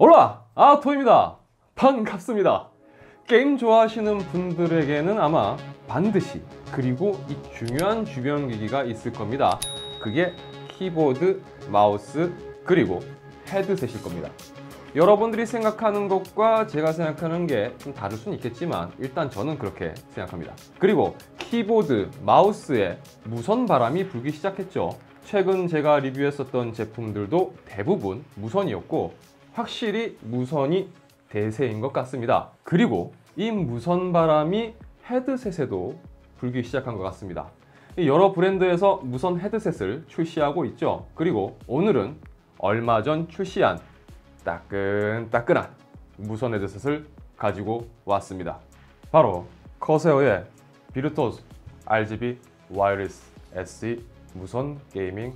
올라! 아토입니다. 반갑습니다. 게임 좋아하시는 분들에게는 아마 반드시 그리고 이 중요한 주변 기기가 있을 겁니다. 그게 키보드, 마우스, 그리고 헤드셋일 겁니다. 여러분들이 생각하는 것과 제가 생각하는 게 좀 다를 수는 있겠지만 일단 저는 그렇게 생각합니다. 그리고 키보드, 마우스에 무선 바람이 불기 시작했죠. 최근 제가 리뷰했었던 제품들도 대부분 무선이었고 확실히 무선이 대세인 것 같습니다. 그리고 이 무선 바람이 헤드셋에도 불기 시작한 것 같습니다. 여러 브랜드에서 무선 헤드셋을 출시하고 있죠. 그리고 오늘은 얼마 전 출시한 따끈따끈한 무선 헤드셋을 가지고 왔습니다. 바로 커세어의 비르토스 RGB 와이어리스 SE 무선 게이밍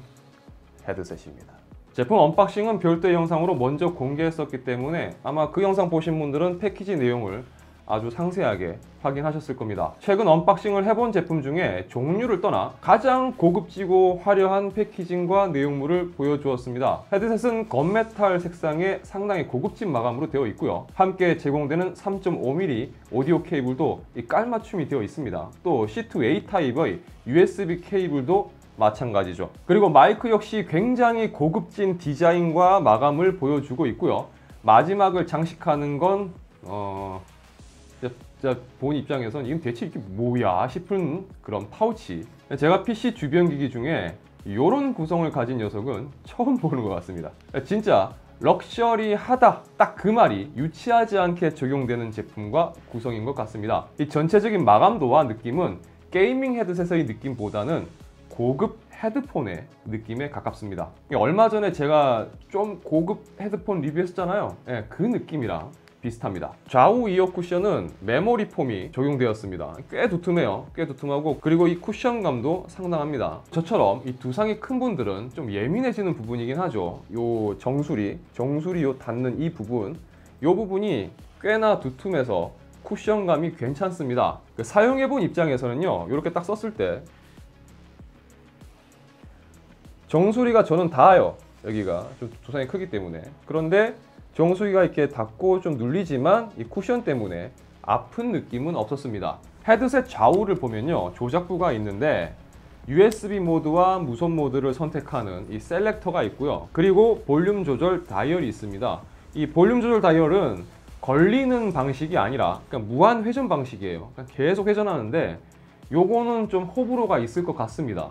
헤드셋입니다. 제품 언박싱은 별도의 영상으로 먼저 공개했었기 때문에 아마 그 영상 보신 분들은 패키지 내용을 아주 상세하게 확인하셨을 겁니다. 최근 언박싱을 해본 제품 중에 종류를 떠나 가장 고급지고 화려한 패키징과 내용물을 보여주었습니다. 헤드셋은 건메탈 색상의 상당히 고급진 마감으로 되어 있고요. 함께 제공되는 3.5mm 오디오 케이블도 깔맞춤이 되어 있습니다. 또 C2A 타입의 USB 케이블도 마찬가지죠. 그리고 마이크 역시 굉장히 고급진 디자인과 마감을 보여주고 있고요. 마지막을 장식하는 건 진짜 본 입장에선 이건 대체 이게 뭐야 싶은 그런 파우치. 제가 PC 주변 기기 중에 이런 구성을 가진 녀석은 처음 보는 것 같습니다. 진짜 럭셔리하다, 딱 그 말이 유치하지 않게 적용되는 제품과 구성인 것 같습니다. 이 전체적인 마감도와 느낌은 게이밍 헤드셋의 느낌보다는 고급 헤드폰의 느낌에 가깝습니다. 얼마 전에 제가 좀 고급 헤드폰 리뷰했었잖아요. 그 느낌이랑 비슷합니다. 좌우 이어 쿠션은 메모리 폼이 적용되었습니다. 꽤 두툼해요. 꽤 두툼하고, 그리고 이 쿠션감도 상당합니다. 저처럼 이 두상이 큰 분들은 좀 예민해지는 부분이긴 하죠. 요 정수리 요 닿는 이 부분이 꽤나 두툼해서 쿠션감이 괜찮습니다. 사용해본 입장에서는요, 이렇게 딱 썼을 때 정수리가 저는 닿아요. 여기가 좀 두상이 크기 때문에. 그런데 정수리가 이렇게 닿고 좀 눌리지만 이 쿠션 때문에 아픈 느낌은 없었습니다. 헤드셋 좌우를 보면요, 조작부가 있는데 USB 모드와 무선 모드를 선택하는 이 셀렉터가 있고요. 그리고 볼륨 조절 다이얼이 있습니다. 이 볼륨 조절 다이얼은 걸리는 방식이 아니라 그냥 무한 회전 방식이에요. 그냥 계속 회전하는데 요거는 좀 호불호가 있을 것 같습니다.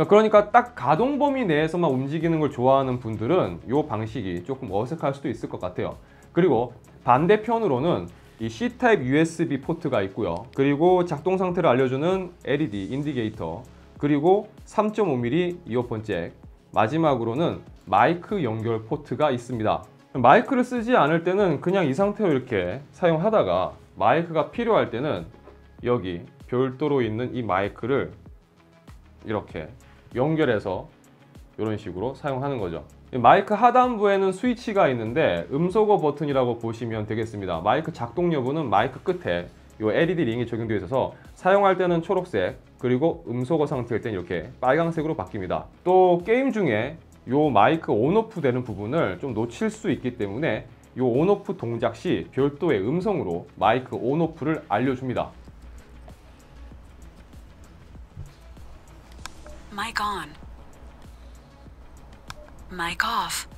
그러니까 딱 가동 범위 내에서만 움직이는 걸 좋아하는 분들은 이 방식이 조금 어색할 수도 있을 것 같아요. 그리고 반대편으로는 이 C타입 USB 포트가 있고요. 그리고 작동 상태를 알려주는 LED 인디게이터, 그리고 3.5mm 이어폰 잭, 마지막으로는 마이크 연결 포트가 있습니다. 마이크를 쓰지 않을 때는 그냥 이 상태로 이렇게 사용하다가 마이크가 필요할 때는 여기 별도로 있는 이 마이크를 이렇게 연결해서 이런 식으로 사용하는 거죠. 마이크 하단부에는 스위치가 있는데 음소거 버튼이라고 보시면 되겠습니다. 마이크 작동 여부는 마이크 끝에 이 LED 링이 적용되어 있어서 사용할 때는 초록색, 그리고 음소거 상태일 때는 이렇게 빨강색으로 바뀝니다. 또 게임 중에 이 마이크 온오프 되는 부분을 좀 놓칠 수 있기 때문에 이 온오프 동작 시 별도의 음성으로 마이크 온오프를 알려줍니다. Mic on. Mic off.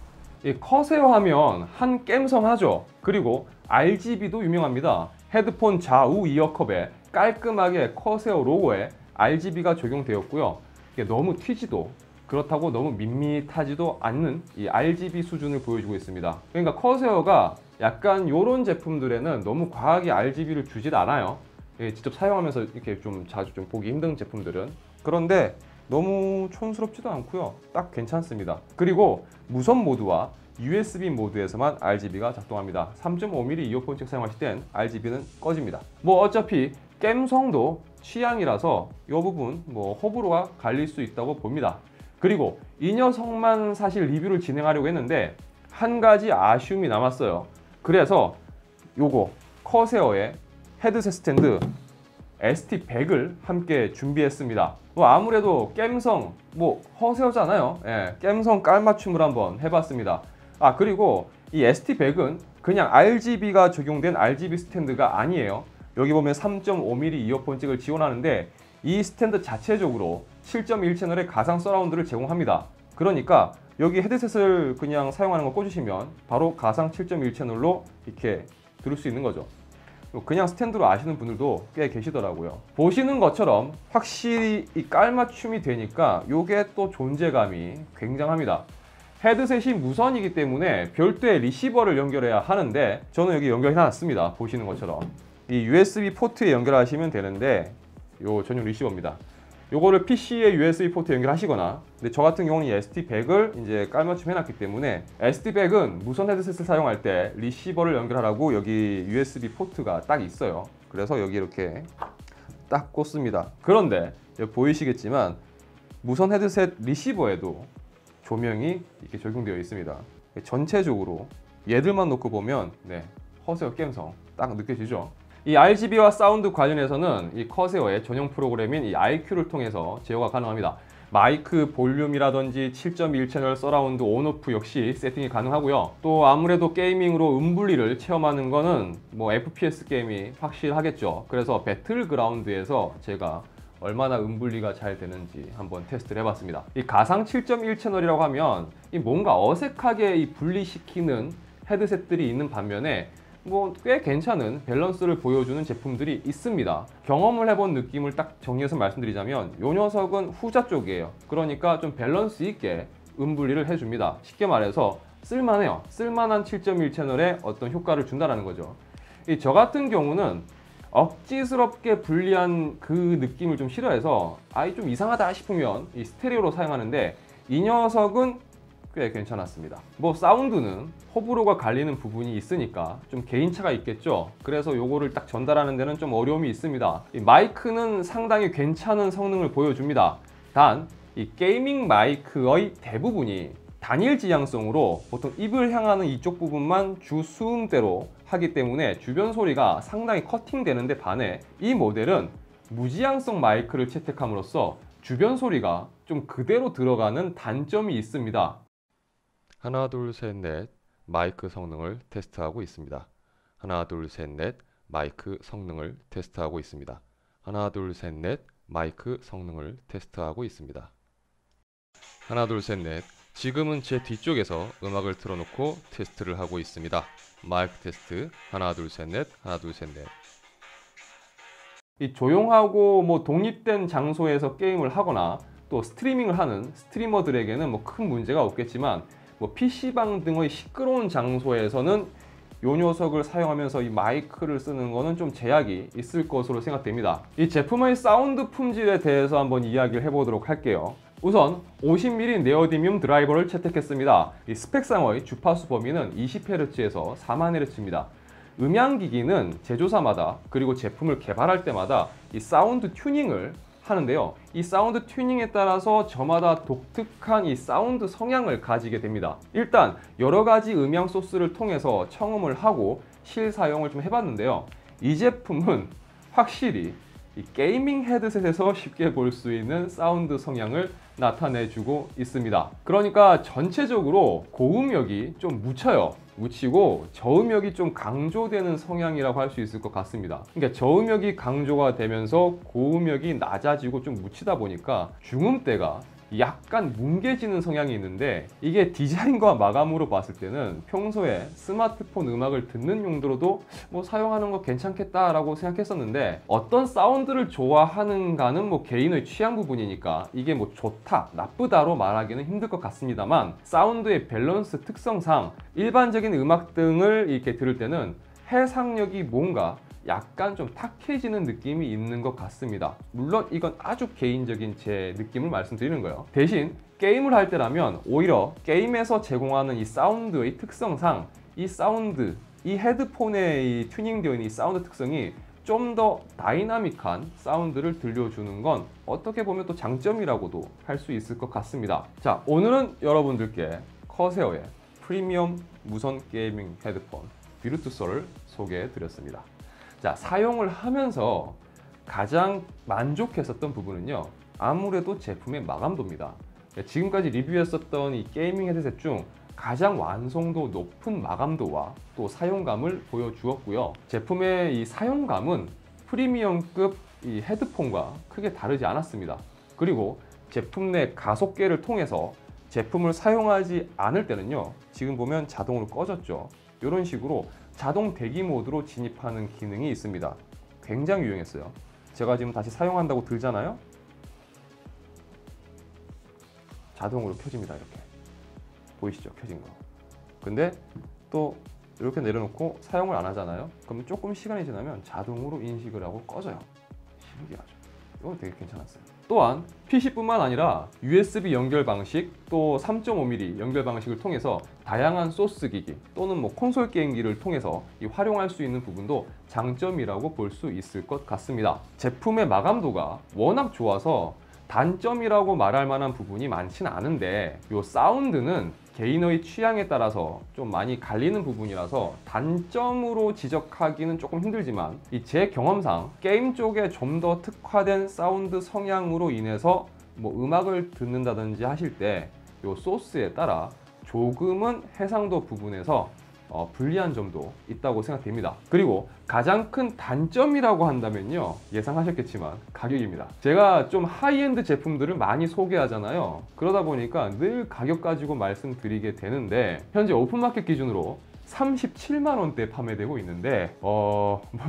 이 커세어 하면 한 갬성하죠. 그리고 RGB도 유명합니다. 헤드폰 좌우 이어컵에 깔끔하게 커세어 로고에 RGB가 적용되었고요. 이게 너무 튀지도 그렇다고 너무 밋밋하지도 않는 이 RGB 수준을 보여주고 있습니다. 그러니까 커세어가 약간 이런 제품들에는 너무 과하게 RGB를 주질 않아요. 직접 사용하면서 이렇게 좀 자주 좀 보기 힘든 제품들은. 그런데 너무 촌스럽지도 않고요. 딱 괜찮습니다. 그리고 무선 모드와 USB 모드에서만 RGB가 작동합니다. 3.5mm 이어폰 잭 사용하실 땐 RGB는 꺼집니다. 뭐 어차피 갬성도 취향이라서 이 부분 뭐 호불호가 갈릴 수 있다고 봅니다. 그리고 이 녀석만 사실 리뷰를 진행하려고 했는데 한 가지 아쉬움이 남았어요. 그래서 요거 커세어의 헤드셋 스탠드 ST100을 함께 준비했습니다. 아무래도 깸성 허세어잖아요. 깸성 깔맞춤을 한번 해봤습니다. 그리고 이 ST100은 그냥 RGB가 적용된 RGB 스탠드가 아니에요. 여기 보면 3.5mm 이어폰 잭을 지원하는데 이 스탠드 자체적으로 7.1 채널의 가상 서라운드를 제공합니다. 그러니까 여기 헤드셋을 그냥 사용하는 거 꽂으시면 바로 가상 7.1 채널로 이렇게 들을 수 있는 거죠. 그냥 스탠드로 아시는 분들도 꽤 계시더라고요. 보시는 것처럼 확실히 이 깔맞춤이 되니까 이게 또 존재감이 굉장합니다. 헤드셋이 무선이기 때문에 별도의 리시버를 연결해야 하는데 저는 여기 연결해 놨습니다. 보시는 것처럼 이 USB 포트에 연결하시면 되는데 요 전용 리시버입니다. 요거를 PC에 USB 포트 연결하시거나, 근데 저 같은 경우는 이 ST100을 이제 깔맞춤 해놨기 때문에 ST100은 무선 헤드셋을 사용할 때 리시버를 연결하라고 여기 USB 포트가 딱 있어요. 그래서 여기 이렇게 딱 꽂습니다. 그런데 여기 보이시겠지만 무선 헤드셋 리시버에도 조명이 이렇게 적용되어 있습니다. 전체적으로 얘들만 놓고 보면 커세어 감성 딱 느껴지죠? 이 RGB와 사운드 관련해서는 이 커세어의 전용 프로그램인 이 IQ를 통해서 제어가 가능합니다. 마이크 볼륨이라든지 7.1 채널 서라운드 온오프 역시 세팅이 가능하고요. 또 아무래도 게이밍으로 음분리를 체험하는 거는 뭐 FPS 게임이 확실하겠죠. 그래서 배틀그라운드에서 제가 얼마나 음분리가 잘 되는지 한번 테스트를 해봤습니다. 이 가상 7.1 채널이라고 하면 이 뭔가 어색하게 이 분리시키는 헤드셋들이 있는 반면에 뭐 꽤 괜찮은 밸런스를 보여주는 제품들이 있습니다. 경험을 해본 느낌을 딱 정리해서 말씀드리자면 이 녀석은 후자 쪽이에요. 그러니까 좀 밸런스 있게 음분리를 해줍니다. 쉽게 말해서 쓸만해요. 쓸만한 7.1 채널에 어떤 효과를 준다는 거죠. 저 같은 경우는 억지스럽게 분리한 그 느낌을 좀 싫어해서 좀 이상하다 싶으면 이 스테레오로 사용하는데 이 녀석은 꽤 괜찮았습니다. 뭐 사운드는 호불호가 갈리는 부분이 있으니까 좀 개인차가 있겠죠. 그래서 요거를 딱 전달하는 데는 좀 어려움이 있습니다. 이 마이크는 상당히 괜찮은 성능을 보여줍니다. 단 이 게이밍 마이크의 대부분이 단일 지향성으로 보통 입을 향하는 이쪽 부분만 주 수음대로 하기 때문에 주변 소리가 상당히 커팅되는데 반해 이 모델은 무지향성 마이크를 채택함으로써 주변 소리가 좀 그대로 들어가는 단점이 있습니다. 하나 둘 셋 넷 마이크 성능을 테스트하고 있습니다. 하나 둘 셋 넷 마이크 성능을 테스트하고 있습니다. 하나 둘 셋 넷 마이크 성능을 테스트하고 있습니다. 하나 둘 셋 넷 지금은 제 뒤쪽에서 음악을 틀어놓고 테스트를 하고 있습니다. 마이크 테스트 하나 둘 셋 넷 하나 둘 셋 넷. 이 조용하고 뭐 독립된 장소에서 게임을 하거나 또 스트리밍을 하는 스트리머들에게는 뭐 큰 문제가 없겠지만 뭐 PC방 등의 시끄러운 장소에서는 이 녀석을 사용하면서 이 마이크를 쓰는 거는 좀 제약이 있을 것으로 생각됩니다. 이 제품의 사운드 품질에 대해서 한번 이야기를 해보도록 할게요. 우선 50mm 네오디뮴 드라이버를 채택했습니다. 이 스펙상의 주파수 범위는 20Hz에서 40Hz입니다. 음향기기는 제조사마다 그리고 제품을 개발할 때마다 이 사운드 튜닝을 하는데요. 이 사운드 튜닝에 따라서 저마다 독특한 이 사운드 성향을 가지게 됩니다. 일단 여러 가지 음향 소스를 통해서 청음을 하고 실사용을 좀 해봤는데요. 이 제품은 확실히 이 게이밍 헤드셋에서 쉽게 볼 수 있는 사운드 성향을 나타내주고 있습니다. 그러니까 전체적으로 고음역이 좀 묻히고 저음역이 좀 강조되는 성향이라고 할 수 있을 것 같습니다. 그러니까 저음역이 강조가 되면서 고음역이 낮아지고 좀 묻히다 보니까 중음대가 약간 뭉개지는 성향이 있는데 이게 디자인과 마감으로 봤을 때는 평소에 스마트폰 음악을 듣는 용도로도 뭐 사용하는 거 괜찮겠다라고 생각했었는데 어떤 사운드를 좋아하는가는 뭐 개인의 취향 부분이니까 이게 뭐 좋다, 나쁘다로 말하기는 힘들 것 같습니다만 사운드의 밸런스 특성상 일반적인 음악 등을 이렇게 들을 때는 해상력이 뭔가 약간 좀 탁해지는 느낌이 있는 것 같습니다. 물론 이건 아주 개인적인 제 느낌을 말씀드리는 거예요. 대신 게임을 할 때라면 오히려 게임에서 제공하는 이 사운드의 특성상 이 사운드, 이 헤드폰에 이 튜닝되어 있는 이 사운드 특성이 좀 더 다이나믹한 사운드를 들려주는 건 어떻게 보면 또 장점이라고도 할 수 있을 것 같습니다. 자, 오늘은 여러분들께 커세어의 프리미엄 무선 게이밍 헤드폰 비루투스를 소개해 드렸습니다. 자, 사용을 하면서 가장 만족했었던 부분은요, 아무래도 제품의 마감도입니다. 지금까지 리뷰했었던 이 게이밍 헤드셋 중 가장 완성도 높은 마감도와 또 사용감을 보여주었고요. 제품의 이 사용감은 프리미엄급 이 헤드폰과 크게 다르지 않았습니다. 그리고 제품 내 가속계를 통해서 제품을 사용하지 않을 때는요, 지금 보면 자동으로 꺼졌죠. 이런 식으로 자동 대기 모드로 진입하는 기능이 있습니다. 굉장히 유용했어요. 제가 지금 다시 사용한다고 들잖아요. 자동으로 켜집니다. 이렇게 보이시죠? 켜진 거. 근데 또 이렇게 내려놓고 사용을 안 하잖아요. 그럼 조금 시간이 지나면 자동으로 인식을 하고 꺼져요. 신기하죠? 이거 되게 괜찮았어요. 또한 PC뿐만 아니라 USB 연결 방식, 또 3.5mm 연결 방식을 통해서 다양한 소스 기기 또는 콘솔 게임기를 통해서 활용할 수 있는 부분도 장점이라고 볼 수 있을 것 같습니다. 제품의 마감도가 워낙 좋아서 단점이라고 말할 만한 부분이 많지는 않은데, 이 사운드는 개인의 취향에 따라서 좀 많이 갈리는 부분이라서 단점으로 지적하기는 조금 힘들지만, 제 경험상 게임 쪽에 좀 더 특화된 사운드 성향으로 인해서 음악을 듣는다든지 하실 때 이 소스에 따라 조금은 해상도 부분에서 불리한 점도 있다고 생각됩니다. 그리고 가장 큰 단점이라고 한다면요, 예상하셨겠지만 가격입니다. 제가 좀 하이엔드 제품들을 많이 소개하잖아요. 그러다 보니까 늘 가격 가지고 말씀드리게 되는데, 현재 오픈마켓 기준으로 37만 원대에 판매되고 있는데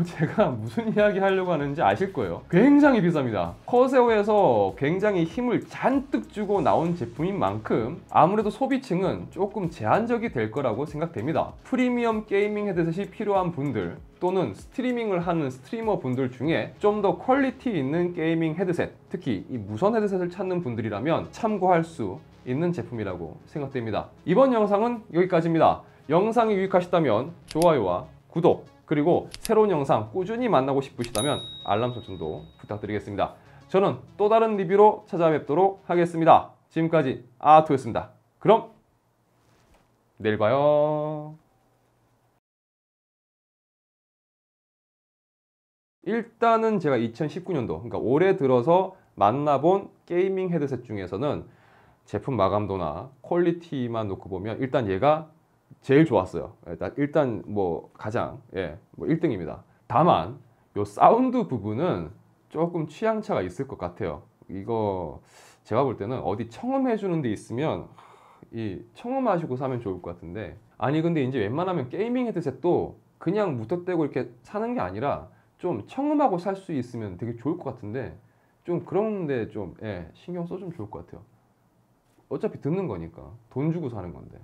제가 무슨 이야기 하려고 하는지 아실 거예요. 굉장히 비쌉니다. 커세어에서 굉장히 힘을 잔뜩 주고 나온 제품인 만큼 아무래도 소비층은 조금 제한적이 될 거라고 생각됩니다. 프리미엄 게이밍 헤드셋이 필요한 분들, 또는 스트리밍을 하는 스트리머 분들 중에 좀 더 퀄리티 있는 게이밍 헤드셋, 특히 이 무선 헤드셋을 찾는 분들이라면 참고할 수 있는 제품이라고 생각됩니다. 이번 영상은 여기까지입니다. 영상이 유익하셨다면 좋아요와 구독, 그리고 새로운 영상 꾸준히 만나고 싶으시다면 알람 설정도 부탁드리겠습니다. 저는 또 다른 리뷰로 찾아뵙도록 하겠습니다. 지금까지 아토였습니다. 그럼 내일 봐요. 일단은 제가 2019년도, 그러니까 올해 들어서 만나본 게이밍 헤드셋 중에서는 제품 마감도나 퀄리티만 놓고 보면 일단 얘가 제일 좋았어요. 일단 가장 1등입니다. 다만 요 사운드 부분은 조금 취향차가 있을 것 같아요. 이거 제가 볼 때는 어디 청음해 주는 데 있으면 청음하시고 사면 좋을 것 같은데, 아니 근데 이제 웬만하면 게이밍 헤드셋도 그냥 무턱대고 이렇게 사는 게 아니라 좀 청음하고 살 수 있으면 되게 좋을 것 같은데, 좀 그런데 좀 신경 써주면 좋을 것 같아요. 어차피 듣는 거니까 돈 주고 사는 건데.